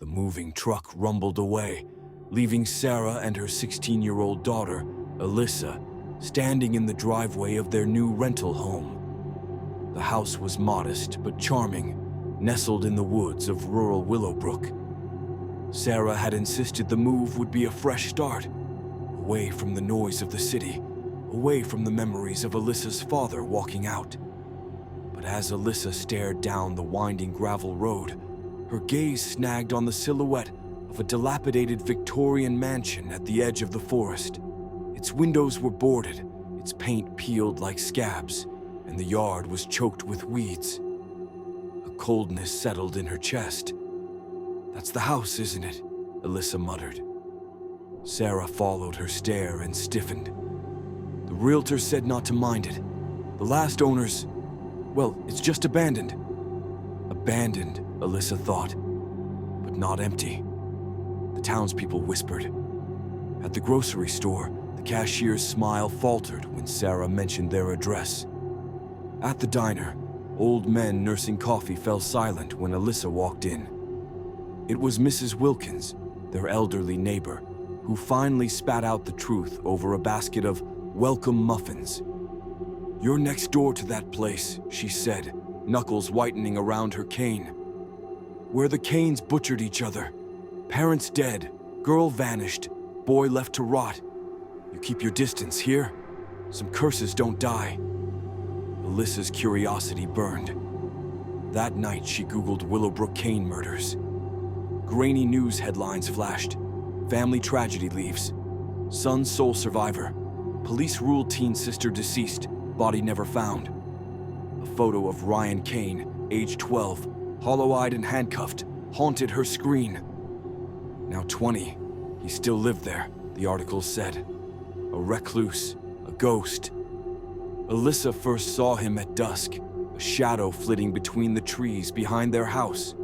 The moving truck rumbled away, leaving Sarah and her 16-year-old daughter, Alyssa, standing in the driveway of their new rental home. The house was modest but charming, nestled in the woods of rural Willowbrook. Sarah had insisted the move would be a fresh start, away from the noise of the city, away from the memories of Alyssa's father walking out. But as Alyssa stared down the winding gravel road, her gaze snagged on the silhouette of a dilapidated Victorian mansion at the edge of the forest. Its windows were boarded, its paint peeled like scabs, and the yard was choked with weeds. A coldness settled in her chest. "That's the house, isn't it?" Alyssa muttered. Sarah followed her stare and stiffened. "The realtor said not to mind it. The last owners, well, it's just abandoned." Abandoned, Alyssa thought, but not empty. The townspeople whispered. At the grocery store, the cashier's smile faltered when Sarah mentioned their address. At the diner, old men nursing coffee fell silent when Alyssa walked in. It was Mrs. Wilkins, their elderly neighbor, who finally spat out the truth over a basket of welcome muffins. "You're next door to that place," she said, knuckles whitening around her cane. "Where the Caines butchered each other. Parents dead, girl vanished, boy left to rot. You keep your distance here. Some curses don't die." Alyssa's curiosity burned. That night she Googled Willowbrook Caine murders. Grainy news headlines flashed. Family tragedy leaves. Son sole survivor. Police ruled teen sister deceased. Body never found. A photo of Ryan Caine, age 12, hollow-eyed and handcuffed, haunted her screen. Now 20, he still lived there, the article said. A recluse, a ghost. Alyssa first saw him at dusk, a shadow flitting between the trees behind their house.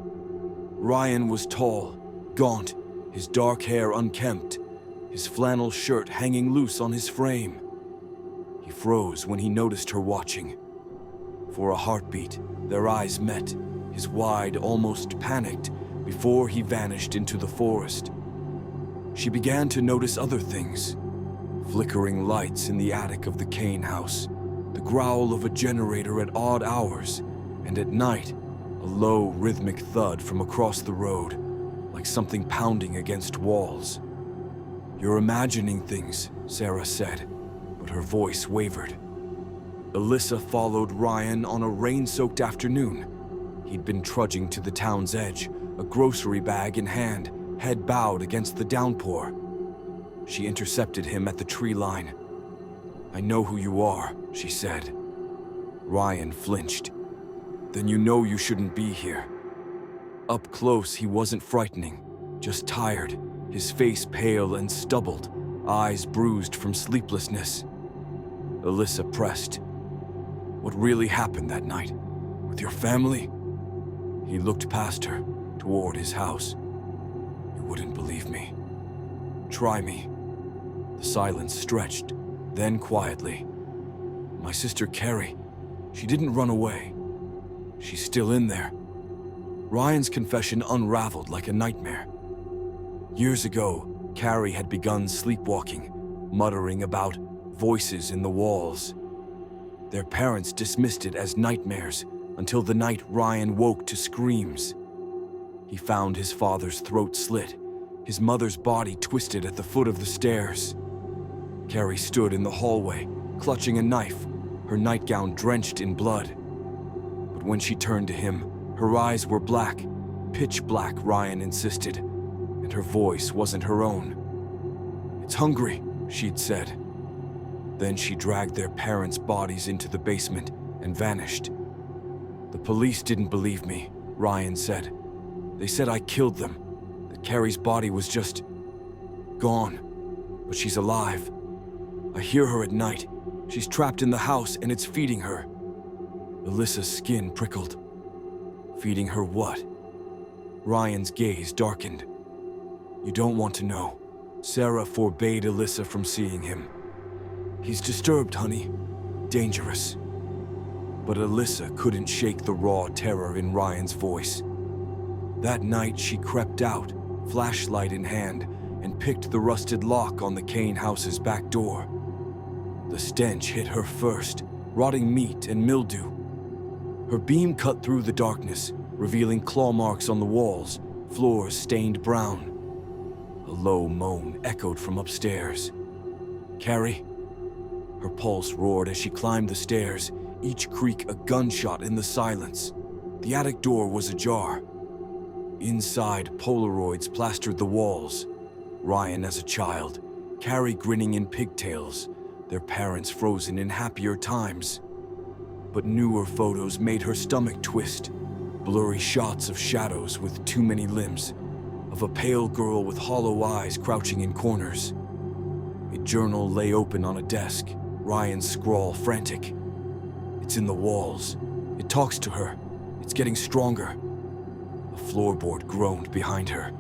Ryan was tall, gaunt, his dark hair unkempt, his flannel shirt hanging loose on his frame. He froze when he noticed her watching. For a heartbeat, their eyes met, his wide, almost panicked, before he vanished into the forest. She began to notice other things. Flickering lights in the attic of the Caine house, the growl of a generator at odd hours, and at night, a low, rhythmic thud from across the road, like something pounding against walls. "You're imagining things," Sarah said, but her voice wavered. Alyssa followed Ryan on a rain-soaked afternoon. He'd been trudging to the town's edge, a grocery bag in hand, head bowed against the downpour. She intercepted him at the tree line. "I know who you are," she said. Ryan flinched. "Then you know you shouldn't be here." Up close, he wasn't frightening, just tired, his face pale and stubbled, eyes bruised from sleeplessness. Alyssa pressed. "What really happened that night? With your family?" He looked past her, toward his house. "You wouldn't believe me. Try me." The silence stretched, then quietly. "My sister Carrie, she didn't run away. She's still in there." Ryan's confession unraveled like a nightmare. Years ago, Carrie had begun sleepwalking, muttering about voices in the walls. Their parents dismissed it as nightmares until the night Ryan woke to screams. He found his father's throat slit, his mother's body twisted at the foot of the stairs. Carrie stood in the hallway, clutching a knife, her nightgown drenched in blood. But when she turned to him, her eyes were black, pitch black, Ryan insisted, and her voice wasn't her own. "It's hungry," she'd said. Then she dragged their parents' bodies into the basement and vanished. "The police didn't believe me," Ryan said. "They said I killed them, that Carrie's body was just gone. But she's alive. I hear her at night. She's trapped in the house and it's feeding her." Alyssa's skin prickled. Feeding her what? Ryan's gaze darkened. "You don't want to know." Sarah forbade Alyssa from seeing him. "He's disturbed, honey. Dangerous." But Alyssa couldn't shake the raw terror in Ryan's voice. That night she crept out, flashlight in hand, and picked the rusted lock on the Caine house's back door. The stench hit her first, rotting meat and mildew. Her beam cut through the darkness, revealing claw marks on the walls, floors stained brown. A low moan echoed from upstairs. "Carrie?" Her pulse roared as she climbed the stairs, each creak a gunshot in the silence. The attic door was ajar. Inside, Polaroids plastered the walls. Ryan as a child, Carrie grinning in pigtails, their parents frozen in happier times. But newer photos made her stomach twist. Blurry shots of shadows with too many limbs, of a pale girl with hollow eyes crouching in corners. A journal lay open on a desk, Ryan's scrawl frantic. "It's in the walls. It talks to her. It's getting stronger." A floorboard groaned behind her.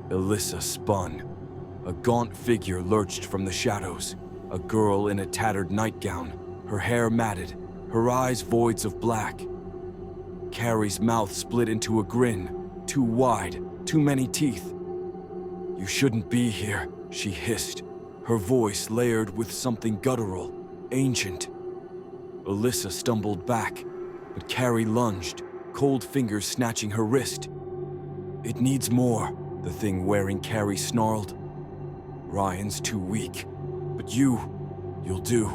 Alyssa spun. A gaunt figure lurched from the shadows, a girl in a tattered nightgown, her hair matted, her eyes voids of black. Carrie's mouth split into a grin, too wide, too many teeth. "You shouldn't be here," she hissed, her voice layered with something guttural, ancient. Alyssa stumbled back, but Carrie lunged, cold fingers snatching her wrist. "It needs more," the thing wearing Carrie snarled. "Ryan's too weak, but you'll do."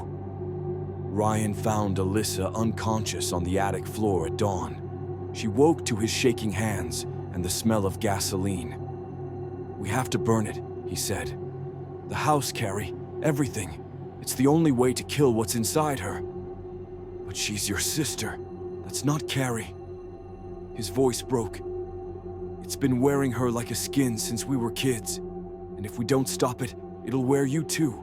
Ryan found Alyssa unconscious on the attic floor at dawn. She woke to his shaking hands and the smell of gasoline. "We have to burn it," he said. "The house, Carrie, everything. It's the only way to kill what's inside her." "But she's your sister. That's not Carrie." His voice broke. "It's been wearing her like a skin since we were kids, and if we don't stop it, it'll wear you too."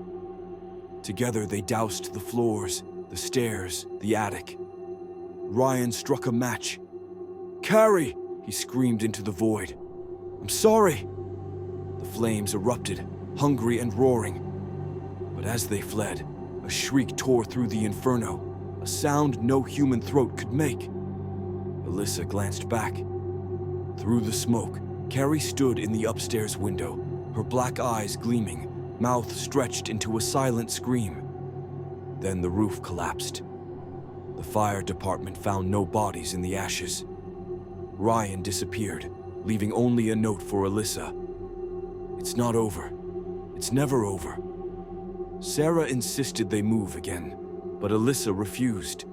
Together they doused the floors, the stairs, the attic. Ryan struck a match. "Carrie!" he screamed into the void. "I'm sorry!" The flames erupted, hungry and roaring. But as they fled, a shriek tore through the inferno, a sound no human throat could make. Alyssa glanced back. Through the smoke, Carrie stood in the upstairs window, her black eyes gleaming, mouth stretched into a silent scream. Then the roof collapsed. The fire department found no bodies in the ashes. Ryan disappeared, leaving only a note for Alyssa. "It's not over. It's never over." Sarah insisted they move again, but Alyssa refused.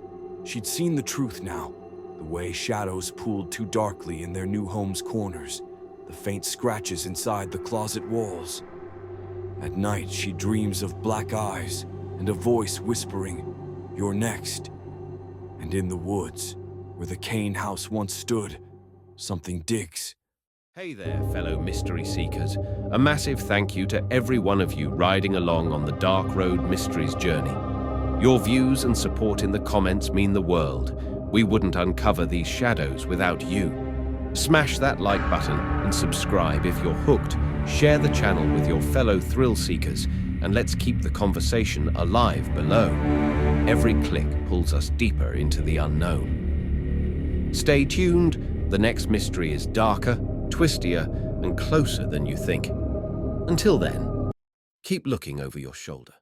She'd seen the truth now, the way shadows pooled too darkly in their new home's corners, the faint scratches inside the closet walls. At night, she dreams of black eyes and a voice whispering, "You're next." And in the woods, where the Caine house once stood, something digs. Hey there, fellow mystery seekers. A massive thank you to every one of you riding along on the Dark Road Mysteries journey. Your views and support in the comments mean the world. We wouldn't uncover these shadows without you. Smash that like button and subscribe if you're hooked. Share the channel with your fellow thrill seekers, and let's keep the conversation alive below. Every click pulls us deeper into the unknown. Stay tuned. The next mystery is darker, twistier, and closer than you think. Until then, keep looking over your shoulder.